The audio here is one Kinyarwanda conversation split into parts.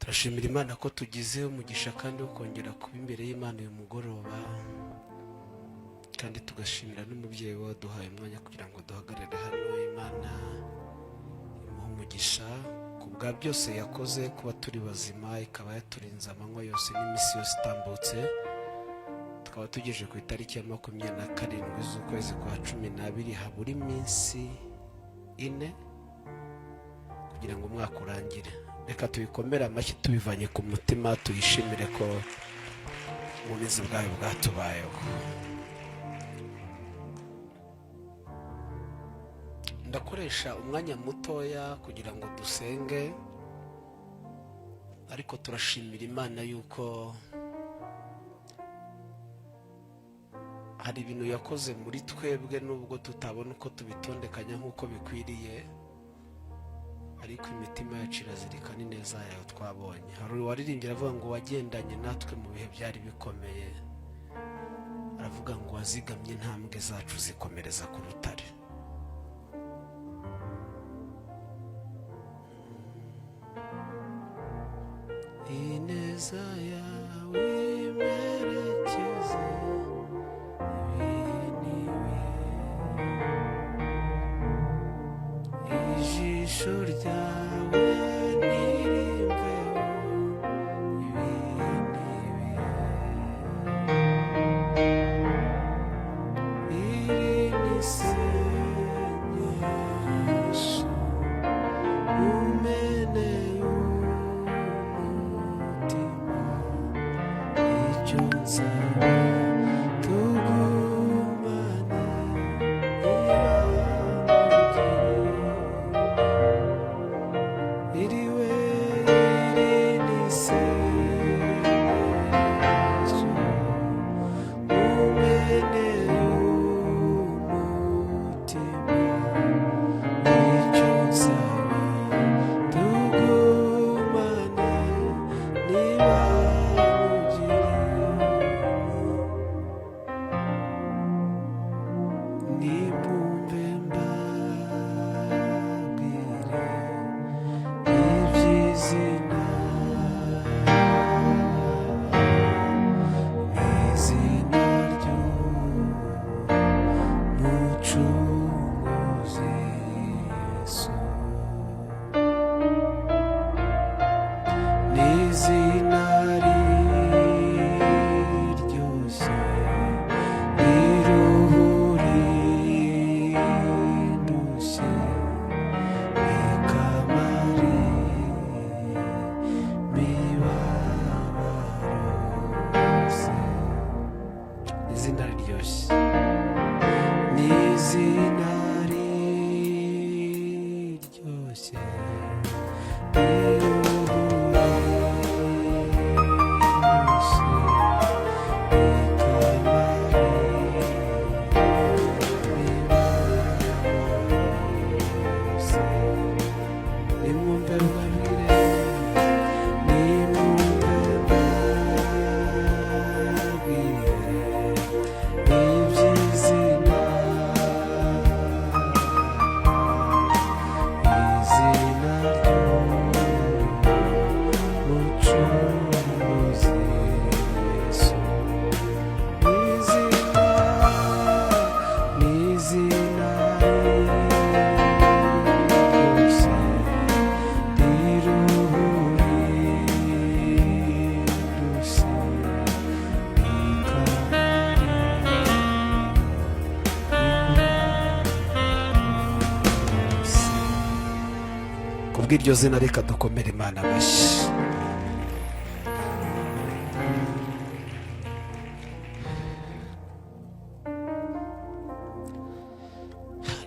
turashimira Imana ko tugize umugisha kandi wo kongera kuba imbere y'Imana uyu mugoroba, kandi tugashimira n'umubyeyi waduhaye umwanya kugira ngo duhagarare hano. Imana imuha umugisha ku bwa byose yakoze, kuba turi bazima, ikaba yaturinze amanywa yose n'iminsi yose itambutse. Tukaba tugejeje ku itariki ya 27 z'ukwezi kwa 12, habura iminsi 4 kugira ngo umwaka urangire. Reka tubikomere amashyi tubivanye ku mutima, tuyishimire ko uburinzi bwayo bwatubayeho. Ndakoresha umwanya mutoya kugira ngo dusenge, ariko turashimira Imana yuko hari ibintu yakoze muri twebwe, nubwo tutabona uko tubitondekanya nk'uko bikwiriye, ariko imitima yacu irazirikana ineza yayo twabonye. Hari uwaririmbye aravuga ngo wagendanye natwe mu bihe byari bikomeye, aravuga ngo wazigamye intambwe zacu zikomereza ku rutare. Ineza yawe imerekeze ijisho ryawe nirimveho iri n'isengesho umeneye umutima, icyo nsaba tugumane iriwe iri n'isengesho umeneye umutima, icyo nsaba tugumane niba nimumve mbabwire iby'izina n'izina ry'umucunguzi Yesu, n'izina riryoshye riruhurindushye rikamara imibabaro yose. Izina riryoshye, n'izina riryoshye kubw'iryo zina. Reka dukomere Imana amashyi.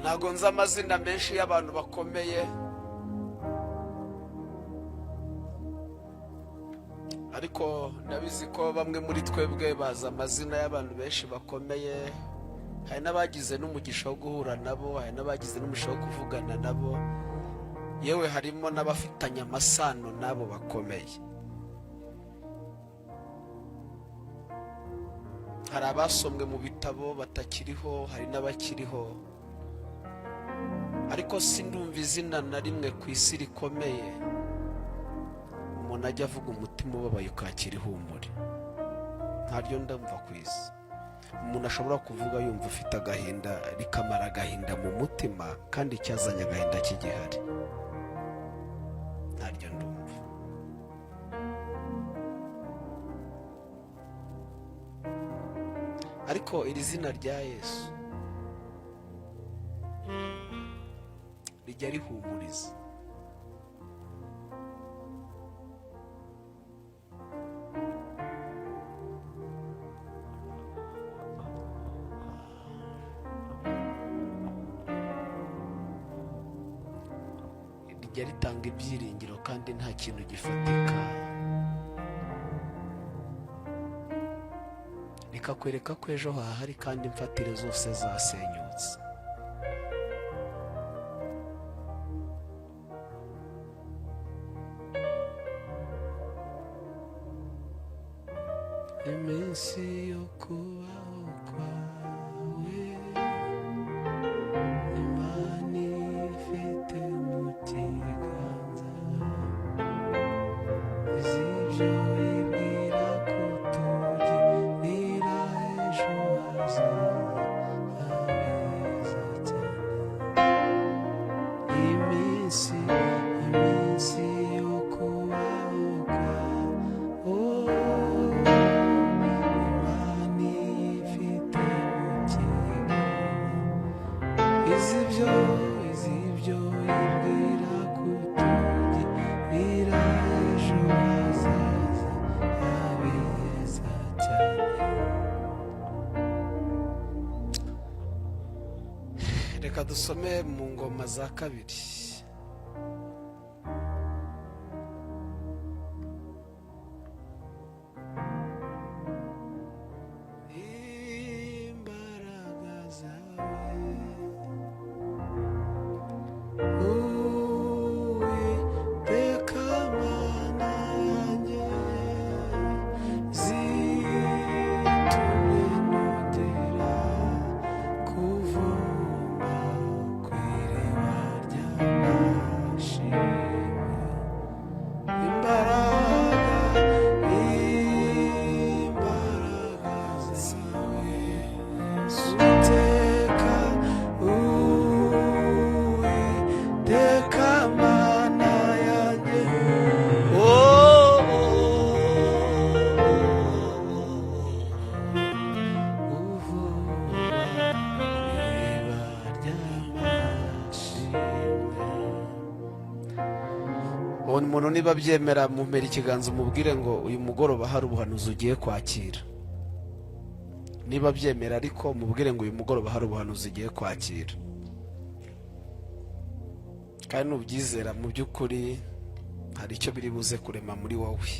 Ntago nzi amazina menshi y'abantu bakomeye, ariko ndabizi ko bamwe muri twebwe bazi amazina y'abantu benshi bakomeye. Hari n'abagize n'umugisha wo guhura nabo, hari n'abagize n'umugisha wo kuvugana nabo, yewe harimo n'abafitanye amasano n'abo bakomeye. Hari abasomwe mu bitabo batakiriho, hari n'abakiriho, ariko sindumva izina na rimwe ku isi rikomeye umuntu ajya avuga umutima ubabaye ukakira ihumure, ntaryo ndumva ku isi. Umuntu ashobora kuvuga yumva ufite agahinda rikamara agahinda mu mutima kandi icyazanye agahinda kigihari, ntaryo ndumva. Ariko iri zina rya Yesu rijya rihumuriza. Rijya ritanga ibyiringiro kandi nta kintu gifatika, rikakwereka ko ejo hahari kandi imfatire zose zasenyutse. Iminsi yo kubaho kwawe Imana ifite mu kiganza, iz'ibyo ibwira kutugirira ejo hazaza heza cyane. Iminsi yo kubaho kwawe iz'ibyo ibwira kutugirira ejo hazaza habeza cyane. Reka dusome mu Ngoma za kabiri. Umuntu niba byemera mumpera ikiganza umubwire ngo uyu mugoroba hari ubuhanuzi ugiye kwakira. Niba byemera ariko mubwire ngo uyu mugoroba hari ubuhanuzi ugiye kwakira. Kandi nubyizera mu by'ukuri hari icyo biri buze kurema muri wowe.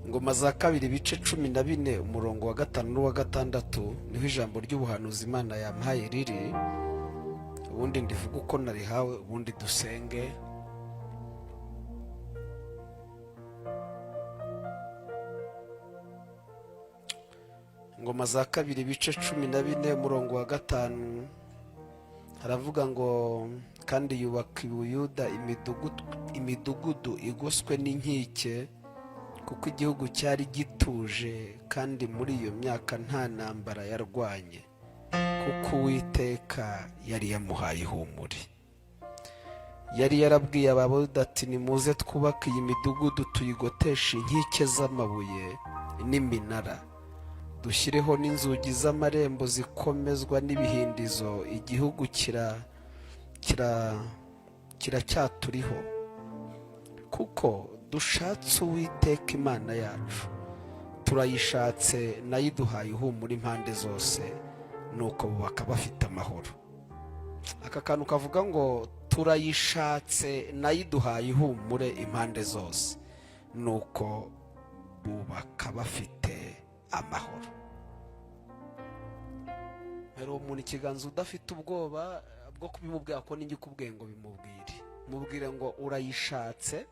Ingoma za kabiri ibice 14 umurongo wa 5 n'uwa 6 niho ijambo ry'ubuhanuzi Imana yampaye riri. Ubundi ndivuga uko narihawe, ubundi dusenge. Ingoma za kabiri ibice 14 umurongo wa 5 haravuga ngo kandi yubaka i Buyuda imidugudu igoswe n'inkike, kuko igihugu cyari gituje kandi muri iyo myaka nta ntambara yarwanye, kuko Uwiteka yari yamuhaye ihumure. Yari yarabwiye Abayuda ati nimuze twubake iyi midugudu tuyigoteshe inkike z'amabuye n'iminara, dushyireho n'inzugi z'amarembo zikomezwa n'ibihindizo. Igihugu kiracyaturiho kuko dushatse Uwiteka Imana yacu, turayishatse nayo iduhaye ihumure impande zose, nuko bubaka bafite amahoro. Aka kantu kavuga ngo turayishatse nayo iduhaye ihumure impande zose, nuko bubaka bafite amahoro. Pero umuntu ikiganza udafite ubwoba bwo kubimubwira ko ninjye kubwiye ngo bimubwire. Mubwire ngo urayishatse,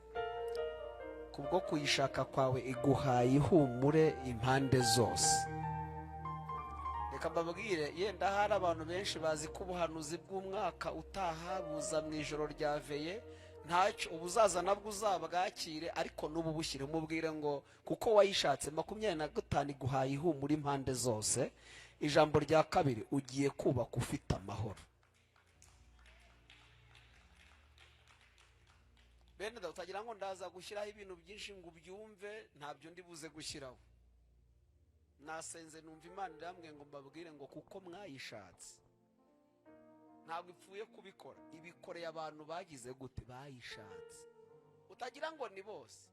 kubwo kuyishaka kwawe iguhaye ihumure impande zose. Reka mbabwire, yenda hari abantu benshi bazi ko ubuhanuzi bw'umwaka utaha buza mu ijoro rya veye, ntacyo ubuzaza nabwo uzabwakire, ariko n'ubu bushyire umubwire ngo kuko wayishatse 25 iguhaye ihumura impande zose. Ijambo rya kabiri, ugiye kubaka ufite amahoro. Bene da utagira ngo ndaza gushyiraho ibintu byinshi ngo ubyumve, ntabyo ndi buze gushyiraho. Nasenze numva Imana iramwe ngo mbabwire ngo kuko mwayishatse, ntabwo ipfuye kubikora, ibikoreye abantu bagize gute, bayishatse. Utagira ngo ni bose,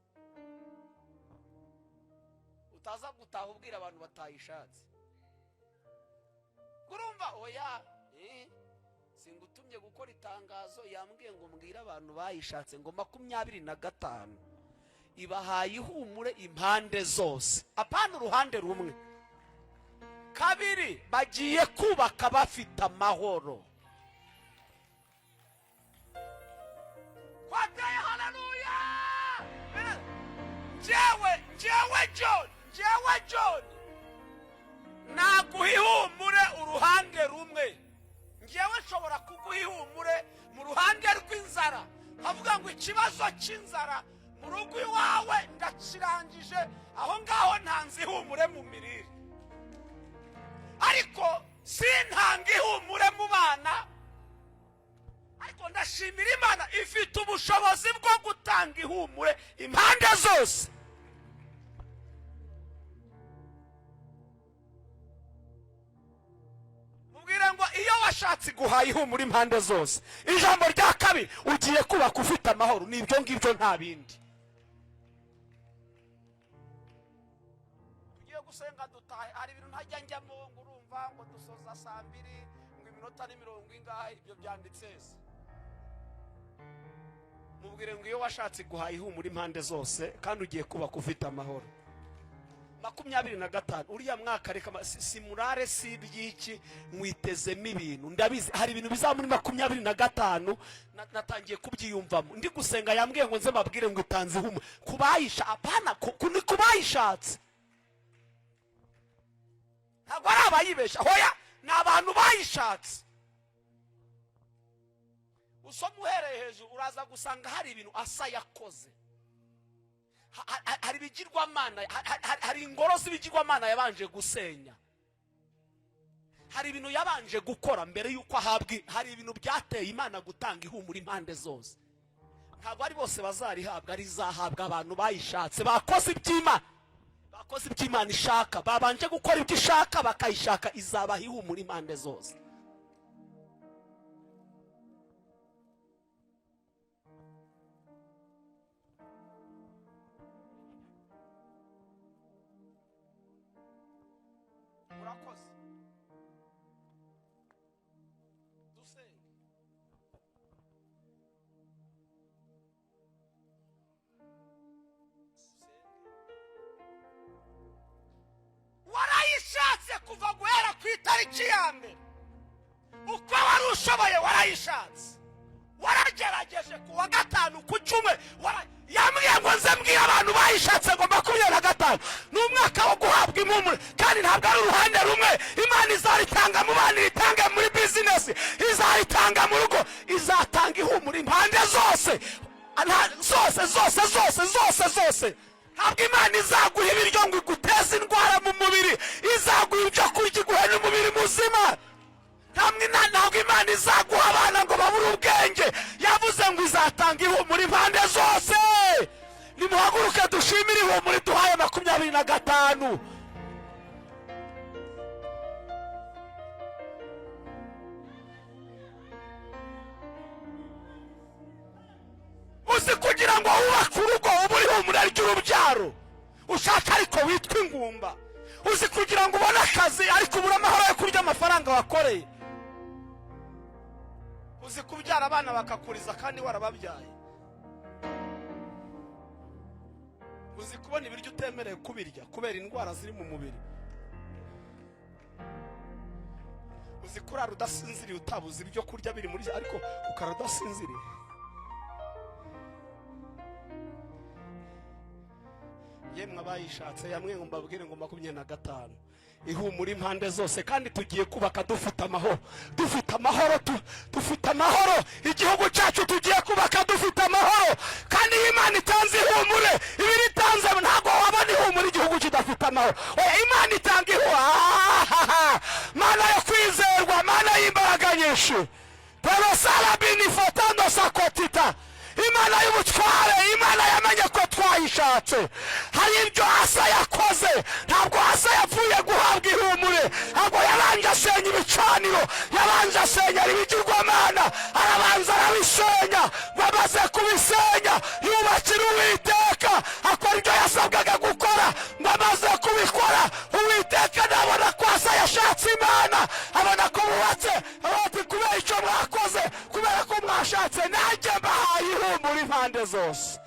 utaza gutaha ubwira abantu batayishatse. Kurumva oya, singutumye gukora itangazo, yambwiye ngo mbwire abantu bayishatse ngo 25 ibahaye ihumure impande zose, apana uruhande rumwe. Kabiri, bagiye kubaka bafite amahoro. Kwataye haleluya. Jewe John naguhihumure uruhande rumwe. Ngewe nshobora kuguhihumure mu ruhande rw'inzara, havuga ngo ikibazo cy'inzara mu rugo iwawe ndakirangije, aho ngaho ntanze ihumure mu mirire. Ariko sintanga ihumure mu bana, ariko ndashimira Imana ifite ubushobozi bwo gutanga ihumure impande zose. Mubwira ngo iyo washatse guhaye ihumure impande zose. Ijambo rya kabiri, ugiye kubaka ufite amahoro. Nibyo ngibyo nta bindi. Tugiye gusenga dutahe, hari ibintu ntajya njyamo ngo urumva ngo dusoza 2 ngo iminota ni 70 ingahe, ibyo byanditse se. Mubwire ngo iyo washatse guhaye ihumure impande zose kandi ugiye kubaka ufite amahoro. 25 uriya mwaka reka simurare si byiki mwitezemo ibintu. Ndabizi hari ibintu bizamuri 25 natangiye kubyiyumvamo. Ndi gusenga yambwiye ngo nze mabwire ngo utanze ihumure kubayisha, apana kuni kubayishatse. Ntabwo ari abayibesha, hoya ni abantu bayishatse. Usoma uhereye hejuru uraza gusanga hari ibintu asa yakoze. Hari bigirwamana, hari ingoro z'ibigirwamana yabanje gusenya. Hari ibintu yabanje gukora mbere yuko ahabwa. Hari ibintu byateye Imana gutanga ihumura impande zose. Ntabwo ari bose bazarihabwa, ari zahabwa abantu bayishatse, bakoze iby'Imana. Bakoze iby'Imana ishaka, babanje gukora ibyo ishaka bakayishaka, izabaha ihumura impande zose. Urakoze. Dusenge. Warayishatse kuva guhera ku itariki ya mbere. Uko wari ushoboye warayishatse. Waragerageje ku wa 5 ku cyumwe. Yambwiye ngo nze mbwira abantu bayishatse ngo 25 n'umwaka wo guhabwa impumure, kandi ntabwo ari uruhande rumwe. Imana izaritanga mu bana, iritanga muri business, izaritanga mu rugo, izatanga ihumure impande zose. Zose. Ntabwo Imana izaguha ibiryo ngo iguteze indwara mu mubiri, izaguha ibyo kurya iguhe n'umubiri muzima. Ntabwo Imana izaguha abana ngo babure ubwenge, yavuze ngo izatanga ihumure impande zose. Nimuhaguruke dushimire ihumure duhaye 25. Uzi kugira ngo wubake urugo uburi ihumure ry'urubyaro, ushaka ariko witwa ingumba. Uzi kugira ngo ubone akazi ariko ubura amahoro yo kurya amafaranga wakoreye. Uzi kubyara abana bakakuriza kandi warababyaye. Uzi kubona ibiryo utemereye kubirya kubera indwara ziri mu mubiri. Uzi kurara udasinziriye utabuze ibyo kurya biri muri ariko ukara udasinziriye. yemwe abayishatse yamwe ngo mbabwire ngo 25 ihumura impande zose kandi tugiye kubaka dufite amahoro dufite amahoro igihugu cyacu tugiye kubaka dufite amahoro kandi Imana itanze ihumure ibiri tanze ntago wabona ihumure igihugu kidafite amahoro Imana itanga ihumure Mana yo kwizerwa Mana y'imbaraga nyinshi Parasala binifotando sakotita Imana y'ubutware Imana yamenye ko twayishatse hari ibyo Asa yakoze ntabwo Asa yapfuye guhabwa ihumure ntabwo yabanje asenya ibicaniro yabanje asenya ibigirwamana arabanza arabisenya bamaze kubisenya yubakira Uwiteka akora ibyo yasabwaga gukora bamaze kubikora Uwiteka nabona ko Asa yashatse Imana abona ko bubatse abati kubera icyo mwakoze kubera ko mwashatse nanjye mbahaye ihumure impande zose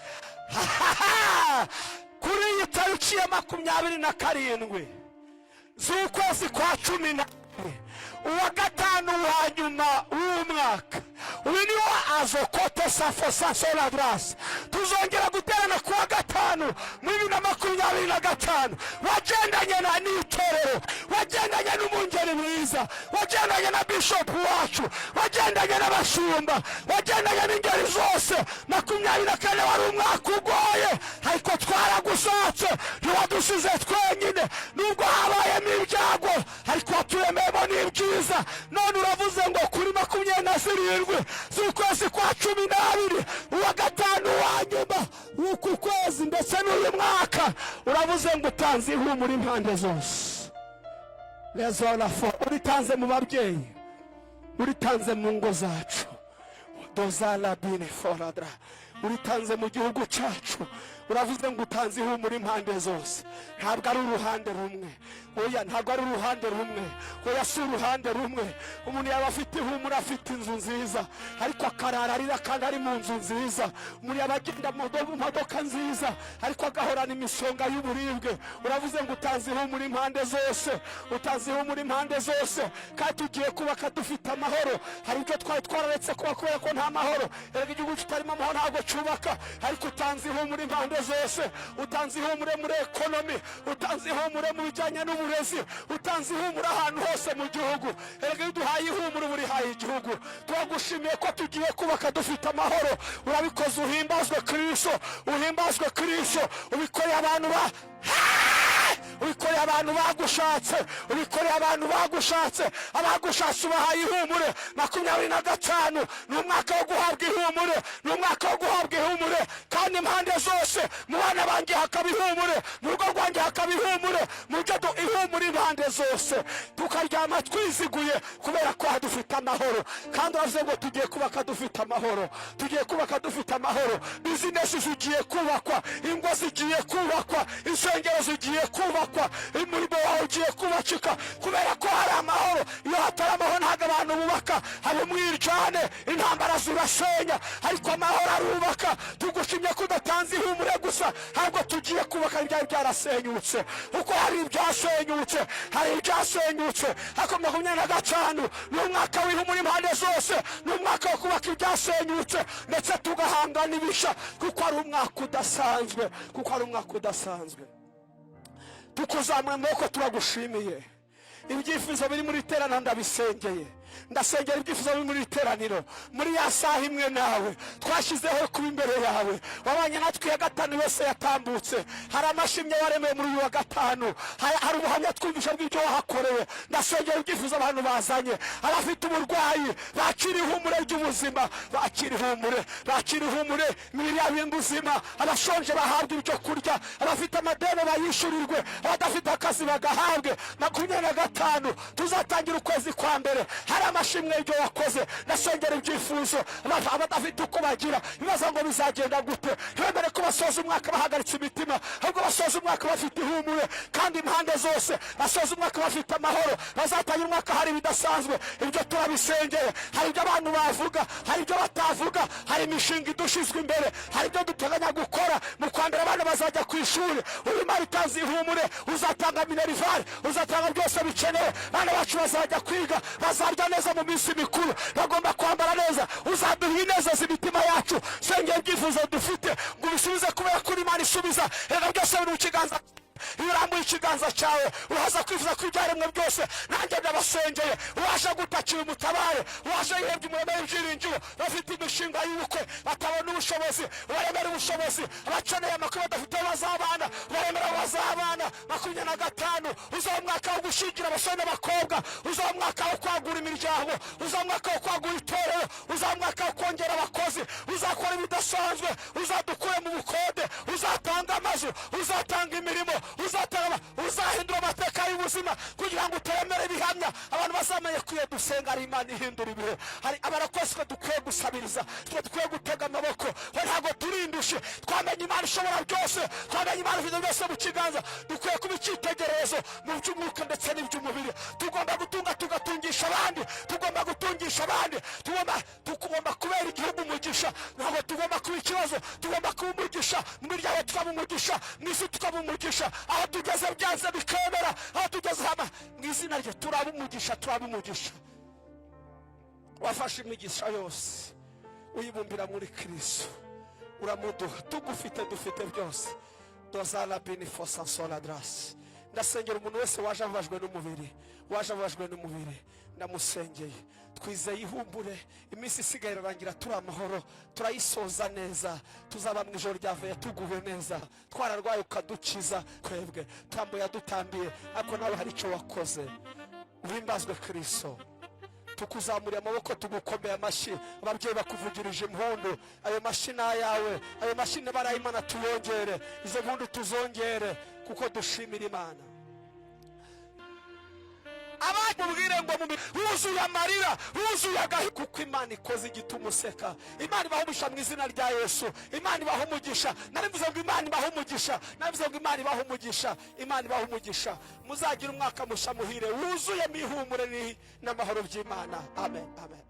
kuri iyi tariki ya 27 z'ukwezi kwa 11 uwa gatanu wa nyuma w'umwaka uyu niwo azokote safosa soladras tuzongera guterana kuwa gatanu muri 2025 wagendanye na n'itorero wagendanye n'umungeri mwiza wagendanye na bishop wacu wagendanye n'abashumba wagendanye n'ingeri zose 24 wari umwaka ugoye ariko twaragushatse ntiwadusize twenyine nubwo habayemo ibyago ariko turememo n'ibyiza none uravuze ngo kuri 27 z'ukwezi kwa 12 uwa gatanu wa nyuma w'uku kwezi ndetse n'uyu mwaka uravuze ngo utanze ihumure impande zose lezola fo uritanze mu babyeyi uritanze mu ngo zacu dozala bine foradra uritanze mu gihugu cyacu uravuze ngo utanze ihumure impande zose ntabwo ari uruhande rumwe oya ntabwo ari uruhande rumwe oya si uruhande rumwe umuntu yaba afite ihumure afite inzu nziza ariko akarararira kandi ari mu nzu nziza umuntu yaba agenda mu modoka nziza ariko agahorana imisonga y'uburibwe uravuze ngo utanze ihumure impande zose utanze ihumure impande zose kandi tugiye kubaka dufite amahoro hari ibyo twari twararetse kuba kubera ko nta mahoro erega igihugu kitarimo amahoro ntabwo cyubaka ariko utanze ihumure impande zose utanze ihumure muri ekonomi utanze ihumure mu bijyanye n'uburezi utanze ihumure ahantu hose mu gihugu erega duhaye ihumure buri haye igihugu twagushimiye ko tugiye kubaka dufite amahoro urabikoze uhimbazwe Kristo ubikoreye abantu ubikoreye abantu bagushatse abagushatse ubahaye ihumure 25 ni umwaka wo guhabwa ihumure kandi impande zose mu bana banjye hakaba ihumure mu rugo rwanjye hakaba ihumure mu byo ihumure impande zose tukaryama twiziguye kubera ko dufite amahoro kandi uravuze ngo tugiye kubaka dufite amahoro bizinesi zigiye kubakwa ingo zigiye kubakwa insengero zigiye kubakwa umurimo wawe ugiye kubakika kubera ko hari amahoro iyo hatari amahoro ntabwo abantu bubaka hari umwiryane intambara zirasenya ariko amahoro arubaka tugushimye ko udatanze ihumure gusa ahubwo tugiye kubaka ibyari byarasenyutse kuko hari ibyasenyutse ariko 25 ni umwaka w'ihumure impande zose ni umwaka wo kubaka ibyasenyutse ndetse tugahangana ibisha kuko ari umwaka udasanzwe tukuzamura amaboko turagushimiye ibyifuzo biri muri terana ndabisengeye ndasengera ibyifuzo biri muri teraniro muri ya saha imwe nawe twashyizeho kuba imbere yawe wabanye natwe ya gatanu wese yatambutse hari amashimwe waremeye muri uyu wa gatanu hari ubuhamya twumvisha bw'ibyo wahakorewe ndasengera ibyifuzo abantu bazanye abafite uburwayi bakira ihumure ry'ubuzima bakira ihumure imibiri yabo y'ubuzima abashonje bahabwa ibyo kurya abafite amadeni bayishyurirwe abadafite akazi bagahabwe 25 tuzatangira ukwezi kwa mbere hari amashimwe y'ibyo wakoze ndasengera ibyifuzo abadafite uko bagira ibibazo ngo bizagenda gute ntibemere ko basoza umwaka bahagaritse imitima ahubwo basoza umwaka bafite ihumure kandi impande zose basoza umwaka bafite amahoro bazatangira umwaka hari ibidasanzwe ibyo turabisengeye hari ibyo abantu bavuga hari ibyo batavuga hari imishinga idushizwe imbere hari ibyo duteganya gukora mu kwambere abana bazajya ku ishuri Imana itanze ihumure uzatanga minerivare uzatanga byose bikeneye abana bacu bazajya kwiga bazarya neza mu minsi mikuru, bagomba kwambara neza. Uzaduha inezeza imitima yacu, sengera ibyifuzo dufite ngo ubisubize, kubera ko Imana isubiza. Reka byose biri mu kiganza. Iyo urambuye ikiganza cyawe uraza kwifuza ko ibyaremwe byose nanjye ndabasengeye. Waje gutakira umutabare, waje yihebye umurema w'ibyiringiro, bafite imishinga y'ubukwe batabona ubushobozi, baremera ubushobozi. Abakeneye amakuru badafite bazabana, baremera bazabana. 25 uzaba umwaka wo gushyingira abasore n'abakobwa, uzaba umwaka wo kwagura imiryango, uzaba umwaka wo kwagura itorero, uzaba umwaka wo kongera abakozi, uzakora ibidasanzwe, uzadukure mu bukode, uzatanga amazu, uzatanga imirimo, uzahindura amateka y'ubuzima kugira ngo utemere ibihamya abantu bazamenye kwiye dusenga ari Imana ihindura ibihe. Hari abarakozi ko dukwiye gusabiriza, dukwiye gutega amaboko. Ntabwo turindushe, twamenye Imana ishobora byose, twamenye Imana ifite byose mu kiganza. Dukwiye kuba icyitegererezo mu by'umwuka ndetse n'iby'umubiri. Tugomba gutunga tugatungisha abandi, tugomba gutungisha abandi, tugomba kubera igihugu umugisha. Ntabwo tugomba kuba ikibazo, tugomba kuba umugisha. Mu miryango tukaba umugisha, mu isi tukaba umugisha. Aho tugeze byanze bikemera, aho tugeze hama mu izina rye turaba umugisha, turaba umugisha. Wafashe imigisha yose uyibumbira muri Kristo, uramuduha. Tugufite dufite byose. Dozala benefo sansola dras. Ndasengera umuntu wese waje avajwe n'umubiri, waje avajwe n'umubiri, ndamusengeye. Twizeye ihumbure, iminsi isigaye irangira turi amahoro, turayisoza neza. Tuzaba mu ijoro ryavuye tuguwe neza, twararwaye ukadukiza. Twebwe tambo yadutambiye, ariko nawe hari icyo wakoze. Uhimbazwe Kristo. Tukuzamuriye amaboko, tugukomeye amashyi. Ababyeyi bakuvugirije impundu, ayo mashyi n'ayawe, ayo mashyi n'abaraye Imana tuyongere, izo mpundu tuzongere, kuko dushimira Imana. Abamubwire ngo wuzuye amarira, wuzuye agahinda, kuko Imana ikoze igituma useka. Imana ibaha umugisha mu izina rya Yesu. Imana ibaha umugisha. Narivuze ngo Imana ibaha umugisha, narivuze ngo Imana ibaha umugisha, Imana ibaha umugisha. Muzagira umwaka mushya muhire, wuzuyemo ihumure n'amahoro by'Imana. Amen, amen.